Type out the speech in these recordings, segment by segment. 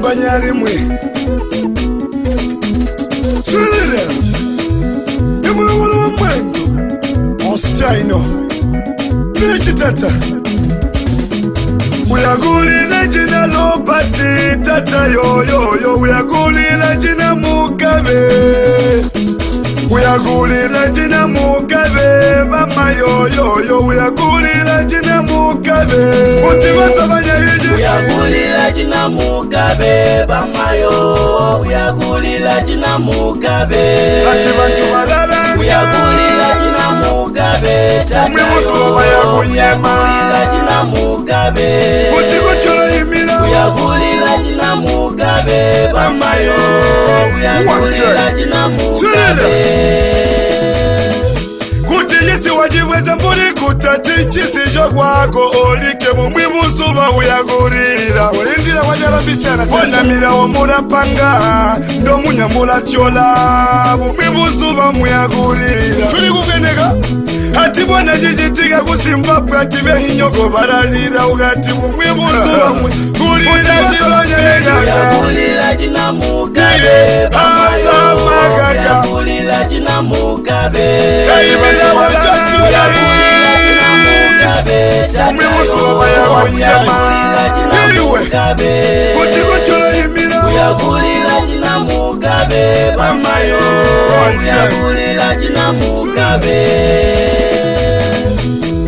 Mbanya rimwe Surira Yamawala wa mwengu Ostaino Nichi tata Uyagulila jina lopati tata yo yo yo Uyagulila jina mukabe Uyagulila jina mukabe mama yo yo yo Uyagulila jina mukabe Utiwa sabanya hijisi Uyagulila jina mukabe mama yo Uyagulila jina mukabe Ati bantu malala Uyagulila jina mukabe tata yo Uyagulila jina mukabe Utiwa chola imila Uyagulila jina mukabe mama yo Uyagulila jina mukabe Kutijisi wajibweza mbuli kutati chisi jogwako olike mumwimu suba uyagulila Olindila wajala bichana wanamira omula panga ndo munyamula tyola mumwimu suba muyagulila Chuli kukeneka Hati mwana jijitika kusimbapwe ati behinyoko balalira Ugati mumwimu suba muyagulila Uyagulila jina mukabe mama yo Uyagulila jina mukabe Uyagulila jina mukabe tata yo Uyagulila jina mukabe Uyagulila jina mukabe mama yo Uyagulila jina mukabe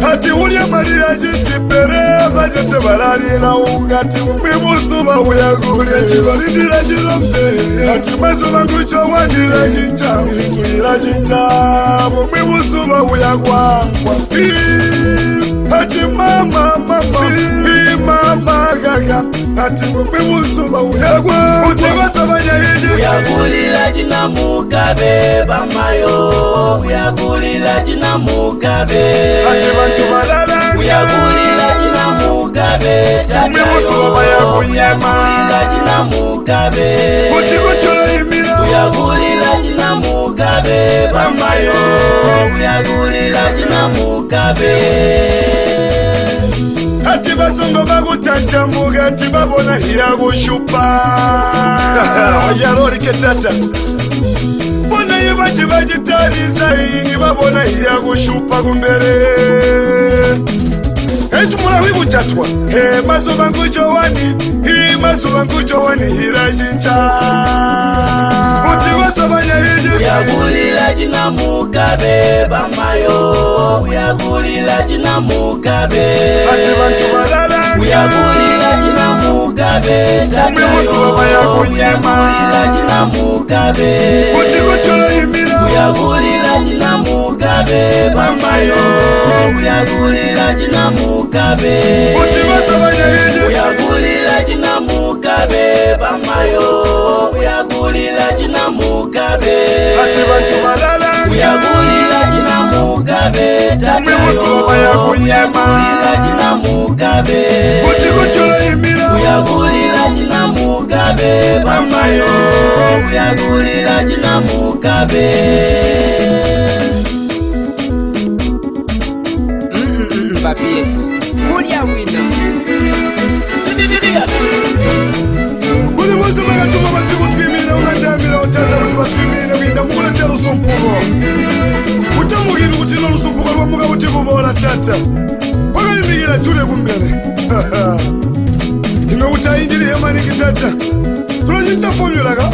Hati ulia maria jisipere Vajete balalila ungati Mumbimu suba uyagulila Chibalindila jilombe Hati maso vangucho wandila jincha Mituila jincha Mumbimu suba uyagwangwa Hati mama Mama gaga Hati mumbimu suba uyagwangwa Utiwa sabanya hijisi Uyagulila jina mukabe mama yo Uyagulila jina mukabe Hati bantu malala Uyagulila jina mukabe tata yo Uyagulila jina mukabe Uyagulila jina mukabe mama yo Uyagulila jina mukabe Hati basongo bagutanja mugati babona hiyagushupa Ayarori ketata Bona yebaji bajitariza ingi babona hiyagushupa kumbere Tumula wibu chatwa maso bangujo wani maso bangujo wani hirajincha Utiwa sabanya hijisi Uyagulila jina mukabe mama yo Uyagulila jina mukabe Hati bantu malala Uyagulila jina mukabe tata yo Uyagulila jina mukabe Uyagulila jina mukabe mama yo Uyagulila jina mukabe Uyagulila jina mukabe mama yo Uyagulila jina mukabe Uyagulila jina mukabe tata yo Uyagulila jina mukabe Uyagulila jina mukabe mama yo Uyagulila jina mukabe Papier Kulia wina Kuli mwese magatuma masiku twimine unandamila utata kuti batwimine winda mukuletera usumpuko Utamugiri kuti no lusumpuko lwamuga kuti kubola tata Wakayimikira tule kumbere Inga utayinjili hemaniki tata Tulajinta formula ka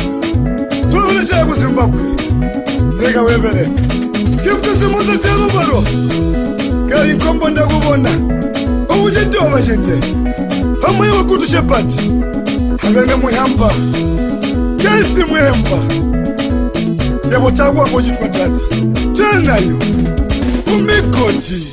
Tulabilesha ku Zimbabwe Reka webere Kifuta simuza siyalu baro Kari nkombo ndakubona Ubujente wa majente Hamwe wakutu shepati Hangane muhamba Kaisi muhamba Yabo tagwa mojitu kwa tata Tena yu Umikoti